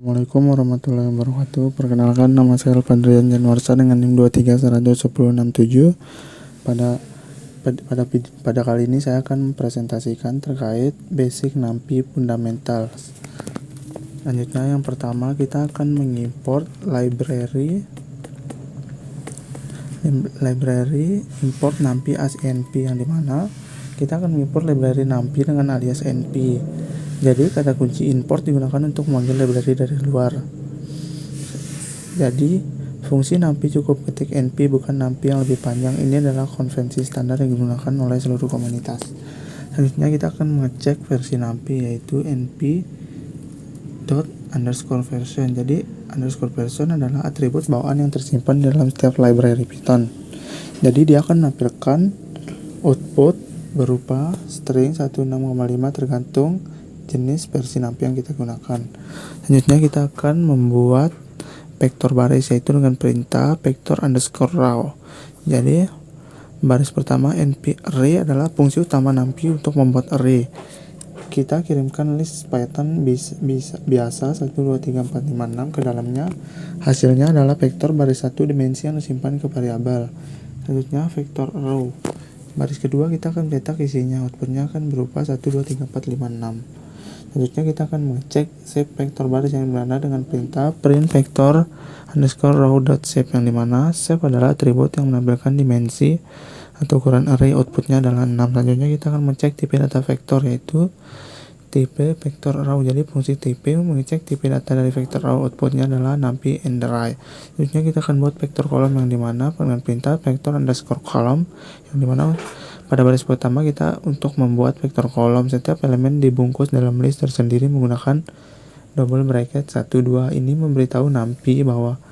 Assalamualaikum warahmatullahi wabarakatuh. Perkenalkan, nama saya Alfandrian Januarsa dengan NIM 231067. Pada kali ini saya akan mempresentasikan terkait basic NumPy fundamental. Selanjutnya, yang pertama kita akan mengimport library import NumPy as np, yang dimana kita akan mengimport library NumPy dengan alias np. Jadi kata kunci import digunakan untuk memanggil library dari luar. Jadi fungsi NumPy cukup ketik np, bukan NumPy yang lebih panjang. Ini adalah konvensi standar yang digunakan oleh seluruh komunitas. Selanjutnya kita akan mengecek versi NumPy, yaitu np._version. Jadi underscore version adalah atribut bawaan yang tersimpan di dalam setiap library Python. Jadi dia akan menampilkan output berupa string 16,5 tergantung jenis versi NumPy yang kita gunakan. Selanjutnya kita akan membuat vektor baris, yaitu dengan perintah vector_row. Jadi baris pertama np array adalah fungsi utama NumPy untuk membuat array. Kita kirimkan list Python biasa 1, 2, 3, 4, 5, 6 ke dalamnya. Hasilnya adalah vektor baris 1 dimensi yang disimpan ke variabel. Selanjutnya vektor row. Baris kedua kita akan cetak isinya, outputnya akan berupa 1, 2, 3, 4, 5, 6. Selanjutnya kita akan mengecek shape vektor baris yang dimana dengan perintah print vector_row.shape, yang dimana shape adalah atribut yang menampilkan dimensi atau ukuran array, outputnya adalah 6. Selanjutnya kita akan mengecek tipe data vektor, yaitu tipe vektor row. Jadi fungsi tipe mengecek tipe data dari vektor row, outputnya adalah NumPy and array. Selanjutnya kita akan buat vektor kolom, yang dimana dengan perintah vector_column, yang dimana pada baris pertama kita untuk membuat vektor kolom, setiap elemen dibungkus dalam list tersendiri menggunakan double bracket 1, 2. Ini memberitahu NumPy bahwa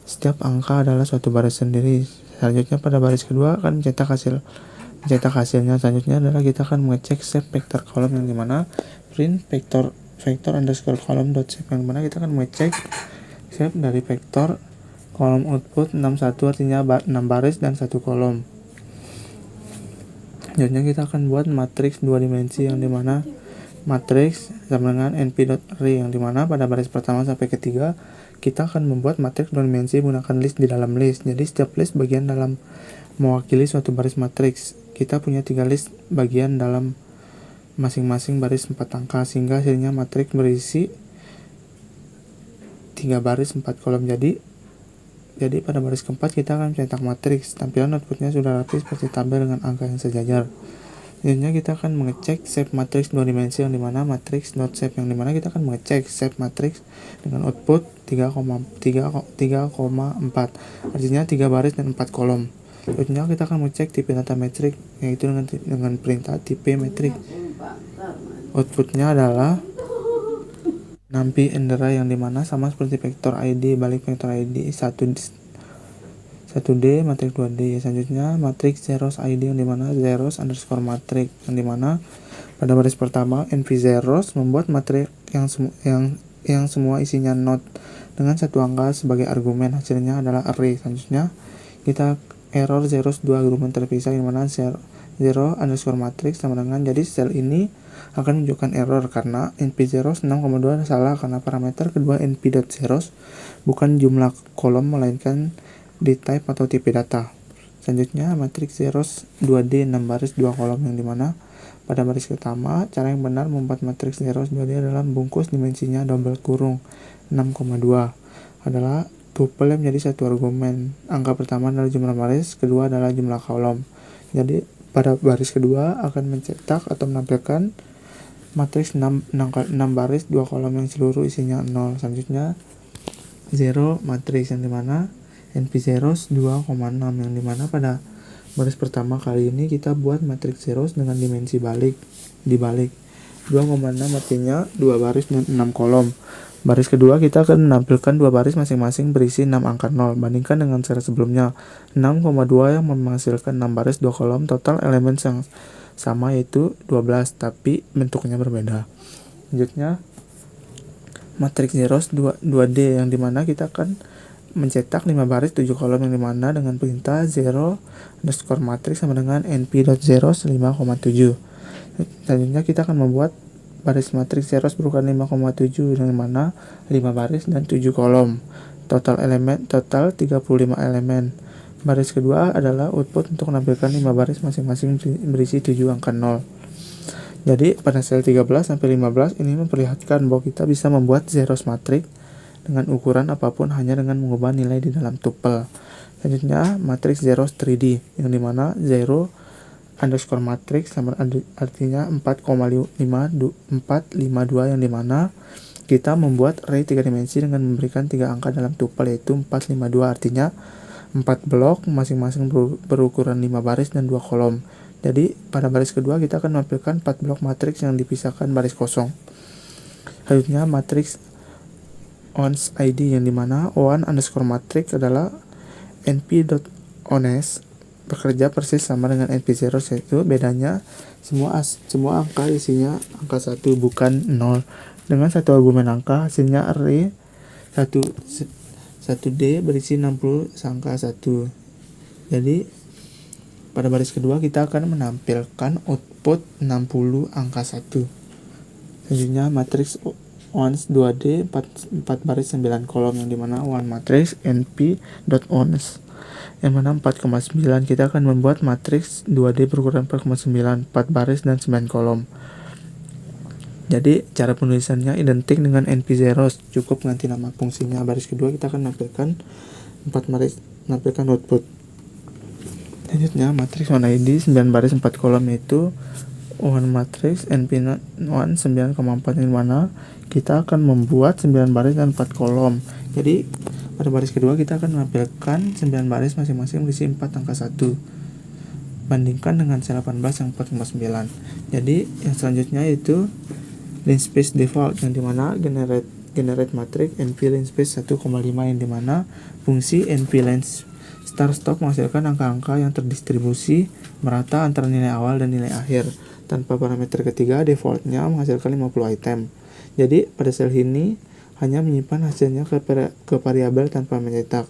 setiap angka adalah suatu baris sendiri. Selanjutnya pada baris kedua akan mencetak hasilnya. Selanjutnya adalah kita akan mengecek shape vektor kolom, yang dimana print vector_column.shape, yang dimana kita akan mengecek shape dari vektor kolom output 61, artinya 6 baris dan 1 kolom. Selanjutnya kita akan buat matriks 2 dimensi, yang dimana matriks sama dengan np.array, yang dimana pada baris pertama sampai ketiga kita akan membuat matriks 2 dimensi menggunakan list di dalam list. Jadi setiap list bagian dalam mewakili suatu baris matriks. Kita punya 3 list bagian dalam masing-masing baris 4 angka, sehingga hasilnya matriks berisi 3 baris 4 kolom. Jadi pada baris keempat kita akan mencetak matriks. Tampilan outputnya sudah rapi seperti tabel dengan angka yang sejajar. Selanjutnya kita akan mengecek shape matriks 2 dimensi, yang dimana matriks not shape, yang dimana kita akan mengecek shape matriks dengan output 3,4, artinya 3 baris dan 4 kolom. Selanjutnya kita akan mengecek tipe data metrik, yaitu dengan perintah tipe metrik. Outputnya adalah NumPy and array, yang dimana sama seperti vektor id, balik vektor id 1D matriks 2D. Selanjutnya matriks zeros id, yang dimana zeros underscore matriks, yang dimana pada baris pertama np zeros membuat matriks yang semua isinya not dengan satu angka sebagai argumen. Hasilnya adalah array. Selanjutnya kita error zeros 2 argumen terpisah, yang mana zero underscore matriks sama dengan, jadi sel ini akan menunjukkan error karena np_zeros 6,2 salah karena parameter kedua np.zeros bukan jumlah kolom melainkan di type atau tipe data. Selanjutnya matriks zeros 2D 6 baris 2 kolom, yang dimana pada baris pertama cara yang benar membuat matriks zeros 2D adalah membungkus dimensinya double kurung 6,2 adalah tuple yang menjadi satu argumen. Angka pertama adalah jumlah baris, kedua adalah jumlah kolom. Jadi pada baris kedua akan mencetak atau menampilkan matriks 6 baris 2 kolom yang seluruh isinya 0. Selanjutnya zero matriks, yang dimana np_zeros 2,6, yang dimana pada baris pertama kali ini kita buat matriks zeros dengan dimensi dibalik 2,6, artinya 2 baris dan 6 kolom. Baris kedua kita akan menampilkan 2 baris masing-masing berisi 6 angka 0. Bandingkan dengan cara sebelumnya, 6,2 yang menghasilkan 6 baris 2 kolom, total elemen yang sama yaitu 12, tapi bentuknya berbeda. Selanjutnya matriks zeros 2D, yang dimana kita akan mencetak 5 baris 7 kolom, yang dimana dengan perintah zero underscore matriks sama dengan np.zeros 5,7. Selanjutnya kita akan membuat baris matriks zeros berukuran 5,7 yang mana 5 baris dan 7 kolom. Total 35 elemen. Baris kedua adalah output untuk menampilkan 5 baris masing-masing berisi 7 angka 0. Jadi pada sel 13 sampai 15 ini memperlihatkan bahwa kita bisa membuat zeros matriks dengan ukuran apapun hanya dengan mengubah nilai di dalam tuple. Selanjutnya matriks zeros 3D yang dimana zero underscore matrix sama artinya 4,552 yang dimana kita membuat array 3 dimensi dengan memberikan 3 angka dalam tuple yaitu 452 artinya 4 blok masing-masing berukuran 5 baris dan 2 kolom. Jadi pada baris kedua kita akan menampilkan 4 blok matriks yang dipisahkan baris kosong. Selanjutnya matriks ons id yang dimana one underscore matrix adalah np.ons bekerja persis sama dengan NP0 yaitu bedanya semua angka isinya angka 1 bukan 0 dengan satu argumen angka hasilnya array 1D berisi 60 angka 1. Jadi pada baris kedua kita akan menampilkan output 60 angka 1. Selanjutnya matriks ons 2D 4 baris 9 kolom yang dimana one matrix np.ons yang mana 4,9 kita akan membuat matriks 2D berukuran 4,9 4 baris dan 9 kolom. Jadi cara penulisannya identik dengan np0, cukup ganti nama fungsinya. Baris kedua kita akan menampilkan 4 baris menampilkan output. Selanjutnya matriks one id 9 baris 4 kolom yaitu one matrix np1 9,4 yang mana kita akan membuat 9 baris dan 4 kolom. Jadi pada baris kedua kita akan menampilkan 9 baris masing-masing berisi 4 angka 1. Bandingkan dengan sel 18 yang 4,9. Jadi yang selanjutnya yaitu linspace default yang dimana generate matrix np linspace 1,5 yang dimana fungsi np lens start stop menghasilkan angka-angka yang terdistribusi merata antara nilai awal dan nilai akhir. Tanpa parameter ketiga, defaultnya menghasilkan 50 item. Jadi pada sel ini hanya menyimpan hasilnya ke variabel tanpa mencetak.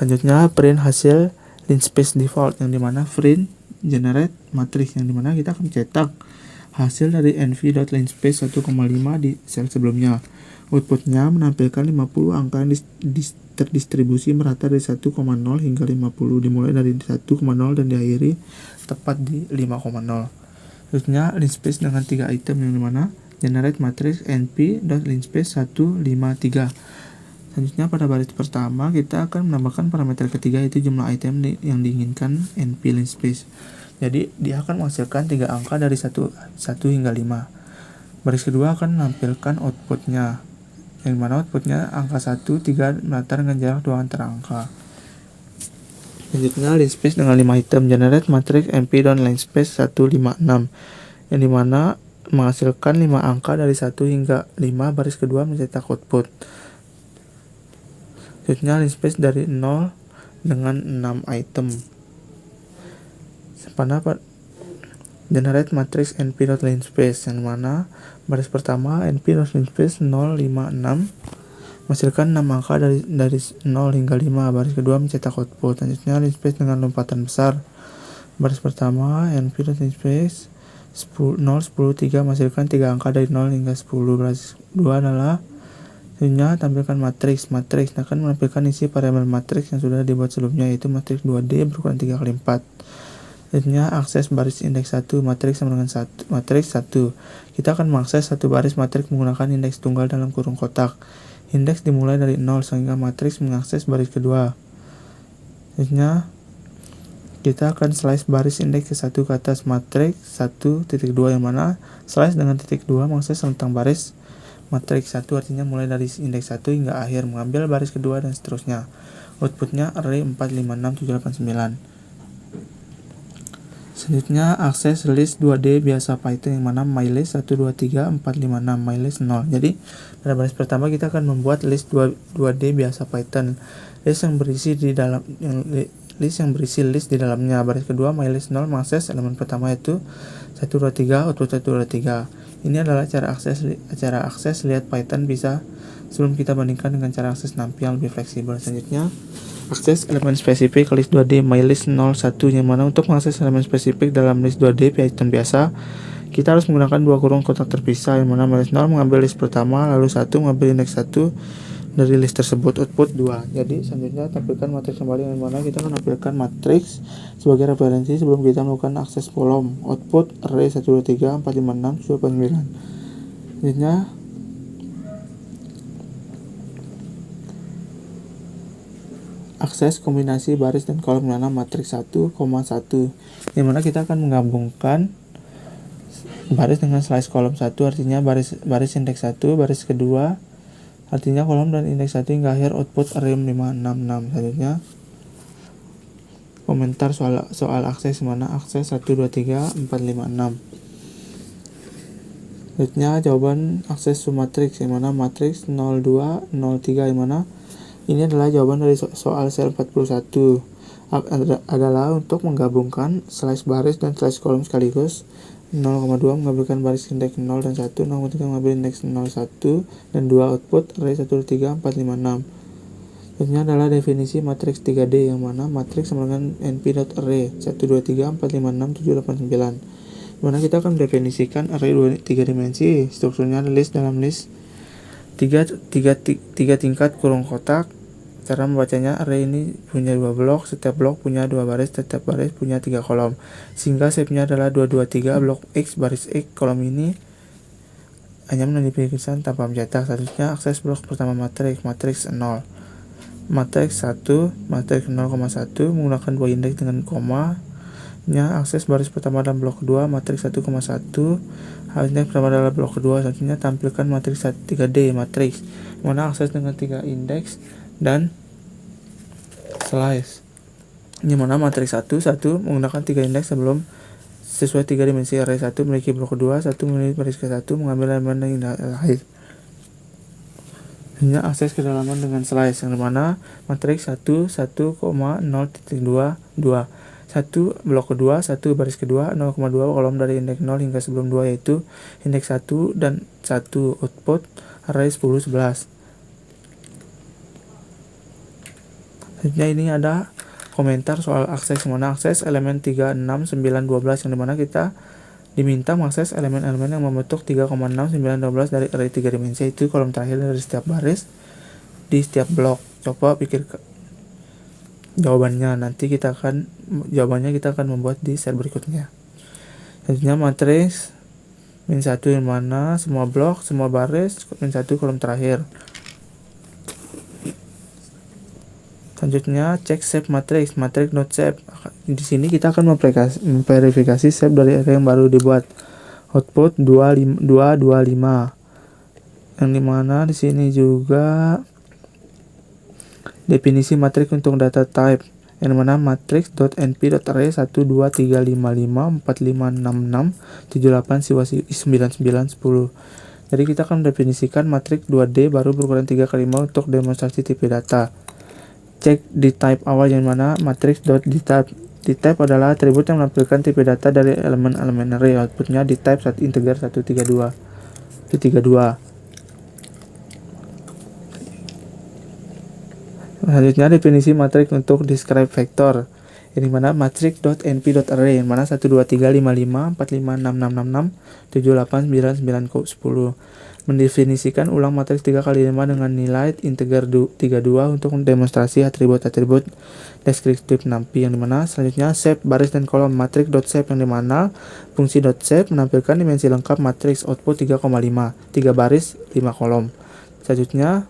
Selanjutnya print hasil linspace default yang dimana print generate matrix yang dimana kita akan mencetak hasil dari nv.linspace 1,5 di sel sebelumnya. Outputnya menampilkan 50 angka yang terdistribusi merata dari 1,0 hingga 50 dimulai dari 1,0 dan diakhiri tepat di 5,0. Selanjutnya linspace dengan 3 item yang dimana generate matrix np.linspace 153. Selanjutnya pada baris pertama kita akan menambahkan parameter ketiga yaitu jumlah item yang diinginkan np linspace. Jadi dia akan menghasilkan 3 angka dari 1 hingga 5. Baris kedua akan menampilkan outputnya yang mana outputnya angka 1, 3 merata dengan jarak 2 antara angka. Selanjutnya linspace dengan 5 item generate matrix np.linspace 156 yang dimana menghasilkan 5 angka dari 1 hingga 5. Baris kedua mencetak output. Selanjutnya linspace dari 0 dengan 6 item. Sepanjang generate matrix np.linspace yang mana baris pertama np.linspace 056 menghasilkan 6 angka dari 0 hingga 5. Baris kedua mencetak output. Selanjutnya linspace dengan lompatan besar. Baris pertama np.linspace 0, 10, 3 menghasilkan 3 angka dari 0 hingga 10. Baris kedua adalah selanjutnya tampilkan matriks akan menampilkan isi variabel matriks yang sudah dibuat sebelumnya yaitu matriks 2D berukuran 3x4. Selanjutnya akses baris indeks 1 matriks sama dengan matriks 1. Kita akan mengakses satu baris matriks menggunakan indeks tunggal dalam kurung kotak. Indeks dimulai dari 0 sehingga matriks mengakses baris kedua. Selanjutnya kita akan slice baris indeks ke 1 ke atas matriks 1.2 yang mana slice dengan titik 2 mengakses rentang baris matriks 1 artinya mulai dari indeks 1 hingga akhir mengambil baris kedua dan seterusnya. Outputnya array 4, 5, 6, 7, 8, 9. Selanjutnya akses list 2D biasa Python yang mana mylist 1, 2, 3, 4, 5, 6 mylist 0. Jadi pada baris pertama kita akan membuat list 2D biasa Python list yang berisi list di dalamnya. Baris kedua mylist 0 mengakses elemen pertama yaitu 1, 2, 3 output 1, 2, 3. Ini adalah cara akses lihat Python bisa sebelum kita bandingkan dengan cara akses NumPy yang lebih fleksibel. Selanjutnya akses elemen spesifik list 2D mylist 01 yang mana untuk mengakses elemen spesifik dalam list 2D Python biasa kita harus menggunakan dua kurung kotak terpisah, yang mana -0 mengambil list pertama, lalu 1 mengambil indeks 1 dari list tersebut, output 2. Jadi selanjutnya tampilkan matriks kembali, yang mana kita akan tampilkan matriks sebagai referensi sebelum kita melakukan akses kolom. Output array 1, 2, 3, 4, 5, 6, 7, 8, 9. Selanjutnya akses kombinasi baris dan kolom, mana matriks 1, 1, yang mana kita akan menggabungkan baris dengan slice kolom 1, artinya baris indeks 1, baris kedua artinya kolom dan indeks 1 hingga akhir output array 5, 6, 6. Selanjutnya komentar soal akses, mana akses 1, 2, 3, 4, 5, 6. Selanjutnya jawaban akses submatriks, yang mana matriks 0, 2, 0, 3, yang mana ini adalah jawaban dari soal sel 41 adalah untuk menggabungkan slice baris dan slice kolom sekaligus. 0,2 mengambilkan baris indeks 0 dan 1, 0,3 mengambil indeks 0, 1, dan 2, output array 1, 2, 3, 4, 5, 6. Selanjutnya adalah definisi matriks 3D, yang mana matriks sama dengan np.array 1, 2, 3, 4, 5, 6, 7, 8, 9. Dimana kita akan mendefinisikan array 3 dimensi. Strukturnya ada list dalam list 3 tingkat kurung kotak. Cara membacanya, array ini punya 2 blok, setiap blok punya 2 baris, setiap baris punya 3 kolom. Sehingga shape-nya adalah 2, 2, 3, blok X, baris X, kolom ini hanya menunjukkan tanpa mencetak. Selanjutnya akses blok pertama matriks 0. Matriks 1, matriks 0,1 menggunakan 2 indeks dengan koma. Akses baris pertama dalam blok kedua, matriks 1,1. Indeks pertama adalah blok kedua. Selanjutnya tampilkan matriks 3D matriks, mana akses dengan 3 indeks dan slice, yang mana matriks 1 menggunakan 3 indeks sebelum sesuai 3 dimensi. Array 1 memiliki blok kedua, 1 memiliki baris ke 1, mengambil elemen yang lahir. Hanya akses kedalaman dengan slice, yang mana matriks 1, 1,0.2, 2, 1 blok kedua, 1 baris kedua, 0,2 kolom dari indeks 0 hingga sebelum 2, yaitu indeks 1 dan 1, output array 10, 11. Selanjutnya ini ada komentar soal akses, mana akses elemen 3, 6, 9, 12, yang dimana kita diminta mengakses elemen-elemen yang membentuk 3,6, 9, 12 dari array 3 dimensi, itu kolom terakhir dari setiap baris di setiap blok. Coba pikir jawabannya, jawabannya kita akan membuat di slide berikutnya. Selanjutnya matriks min 1, yang mana semua blok, semua baris, min 1 kolom terakhir. Selanjutnya cek shape matriks not shape. Di sini kita akan memverifikasi shape dari array yang baru dibuat. Output 2, 2, 2, 5. Yang dimana di sini juga definisi matriks untuk data type, yang mana matriks.np.array 1, 2, 3, 5, 5, 4, 5, 6, 6, 7, 8, 9, 9, 10. Jadi kita akan mendefinisikan matriks 2D baru berukuran 3x5 untuk demonstrasi tipe data. Cek di type awal, yang mana matriks.dtype. Dtype adalah atribut yang menampilkan tipe data dari elemen-elemen array. Outputnya dtype integer 132. Selanjutnya definisi matriks untuk describe vektor, yang mana matriks.np.array, yang mana 1, 2, 3, 5, 5, 4, 5, 6, 6, 6, 6, 7, 8, 9, 9, 10. Mendefinisikan ulang matriks 3 kali 5 dengan nilai integer 32 untuk mendemonstrasi atribut-atribut deskriptif NumPy, yang dimana selanjutnya shape baris dan kolom matriks.shape, yang dimana fungsi .shape menampilkan dimensi lengkap matriks, output 3,5, 3 baris 5 kolom. Selanjutnya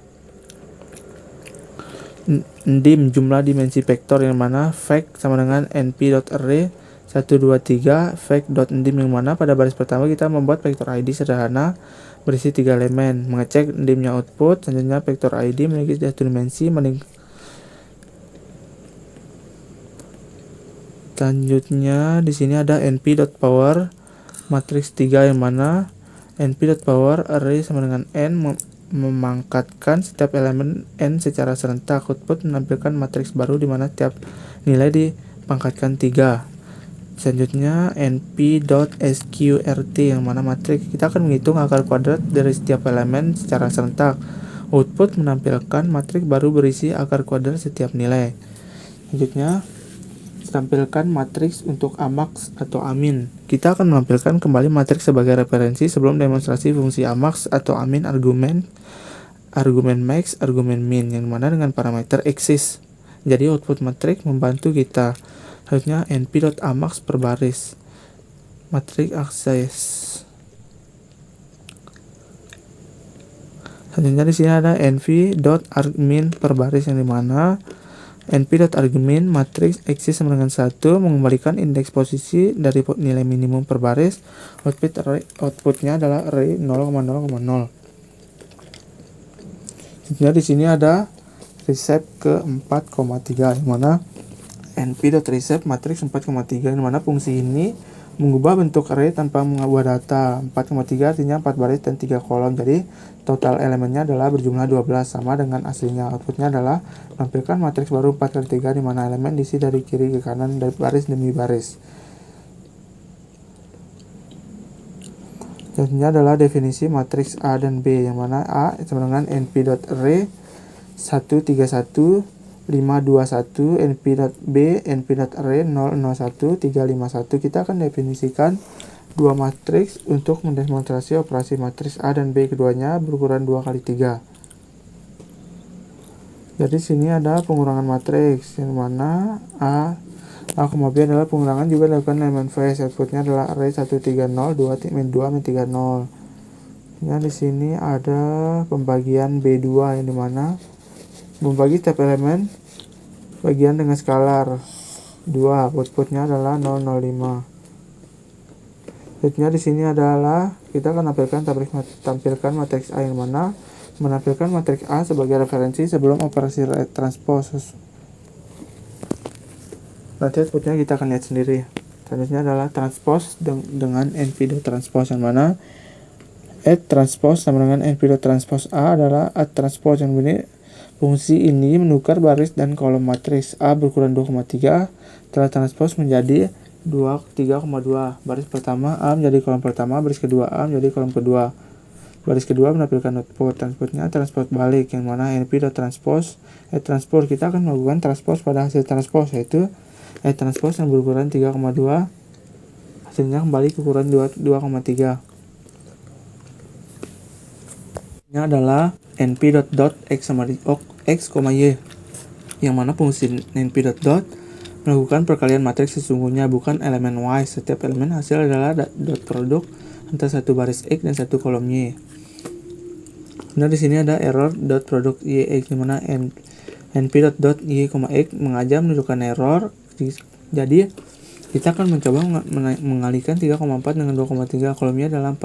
ndim jumlah dimensi vektor, yang mana vec sama dengan np.array 1, 2, 3 vec.ndim, yang mana pada baris pertama kita membuat vektor id sederhana berisi 3 elemen, mengecek ndimnya output. Selanjutnya vektor id memiliki 1 dimensi. Selanjutnya di sini ada np.power matriks 3, yang mana np.power array sama dengan n memangkatkan setiap elemen n secara serentak. Output menampilkan matriks baru di mana tiap nilai dipangkatkan 3. Selanjutnya np.sqrt, yang mana matriks kita akan menghitung akar kuadrat dari setiap elemen secara serentak. Output menampilkan matriks baru berisi akar kuadrat setiap nilai. Selanjutnya tampilkan matriks untuk AMAX atau AMIN. Kita akan menampilkan kembali matriks sebagai referensi sebelum demonstrasi fungsi AMAX atau AMIN argumen max, argumen min, yang mana dengan parameter axis. Jadi output matriks membantu kita. Harusnya np.amax per baris. Matriks akses. Selanjutnya di sini ada nv.argmin per baris, yang dimana np.argumen matriks axis sama dengan 1 mengembalikan indeks posisi dari nilai minimum per baris. Outputnya adalah array 0,0,0. Selanjutnya di sini ada recept ke 4,3, yang mana np.recept matriks 4,3, yang mana fungsi ini mengubah bentuk array tanpa mengubah data. 4,3 artinya 4 baris dan 3 kolom. Jadi total elemennya adalah berjumlah 12 sama dengan aslinya. Outputnya adalah menampilkan matriks baru 4x3, di mana elemen diisi dari kiri ke kanan dari baris demi baris. Selanjutnya adalah definisi matriks A dan B, yang mana A sama dengan np.array 131 521, np.b np.array 001 351. Kita akan definisikan dua matriks untuk mendemonstrasi operasi matriks A dan B, keduanya berukuran 2 kali 3. Jadi sini ada pengurangan matriks, yang mana A B adalah pengurangan juga dilakukan elemen face. Outputnya adalah array 130 2 min 2 min 30. Ya, di sini ada pembagian B2, yang dimana membagi setiap elemen bagian dengan skalar 2. Outputnya adalah 005. Selanjutnya di sini adalah kita akan tampilkan matriks A, yang mana menampilkan matriks A sebagai referensi sebelum operasi transpose. Nanti outputnya kita akan lihat sendiri. Selanjutnya adalah transpose dengan np.transpose, yang mana add transpose sama dengan np.transpose A adalah add transpose, yang ini fungsi ini menukar baris dan kolom matriks A berukuran 2,3 telah transpose menjadi 3,2. Baris pertama A menjadi kolom pertama, baris kedua A menjadi kolom kedua. Baris kedua menampilkan outputnya transpose balik, yang mana np.transpose add transpose. Kita akan melakukan transpose pada hasil transpose, yaitu add transpose yang berukuran 3,2 hasilnya kembali ke ukuran 2,3. Ini adalah np.x sama x, y, yang mana fungsi np.dot melakukan perkalian matriks sesungguhnya, bukan elemen y. Setiap elemen hasil adalah dot produk antara satu baris x dan satu kolom y. Nah, di sini ada error dot produk y(x), di mana np.dot y, x mengajar menunjukkan error. Jadi kita akan mencoba mengalihkan 3,4 dengan 2,3. Kolomnya adalah 4,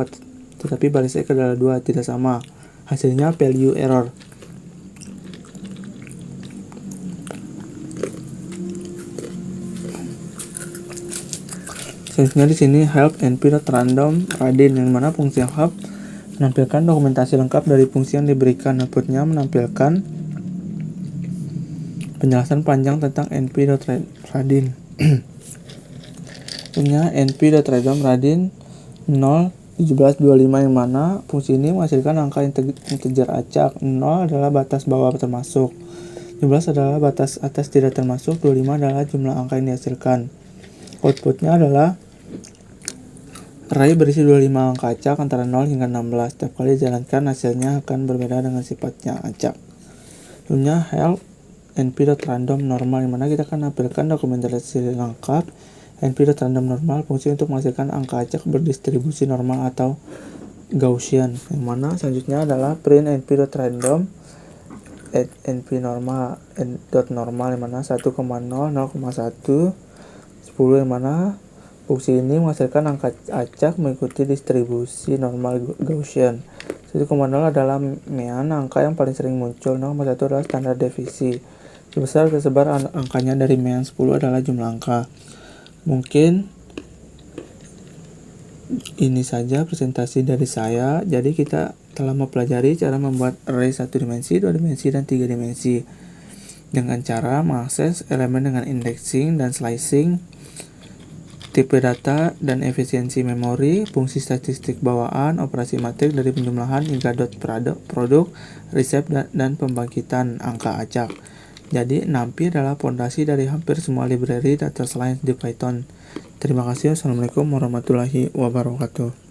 tetapi baris x adalah 2, tidak sama. Hasilnya value error. Selanjutnya di sini help np.random radin, yang mana fungsi help menampilkan dokumentasi lengkap dari fungsi yang diberikan. Outputnya menampilkan penjelasan panjang tentang np.radin. Punya np.random radin 01725, yang mana fungsi ini menghasilkan angka integer acak. 0 adalah batas bawah termasuk, 17 adalah batas atas tidak termasuk, 25 adalah jumlah angka yang dihasilkan. Outputnya adalah array berisi 25 angka acak antara 0 hingga 16. Setiap kali dijalankan hasilnya akan berbeda dengan sifatnya acak. Punya help np.random normal, yang mana kita akan menampilkan dokumentasi lengkap np.random normal, fungsi untuk menghasilkan angka acak berdistribusi normal atau Gaussian. Yang mana selanjutnya adalah print np.random np normal normal, yang mana 1,0 0,1 10, yang mana fungsi ini menghasilkan angka acak mengikuti distribusi normal Gaussian. 1,0 adalah mean, angka yang paling sering muncul. 0,1 adalah standar deviasi. Sebesar tersebar angkanya dari mean. 10 adalah jumlah angka. Mungkin ini saja presentasi dari saya. Jadi kita telah mempelajari cara membuat array 1 dimensi, 2 dimensi, dan 3 dimensi dengan cara mengakses elemen dengan indexing dan slicing, tipe data dan efisiensi memori, fungsi statistik bawaan, operasi matriks dari penjumlahan hingga dot produk, recept, dan pembangkitan angka acak. Jadi, NumPy adalah fondasi dari hampir semua library data science di Python. Terima kasih. Wassalamualaikum warahmatullahi wabarakatuh.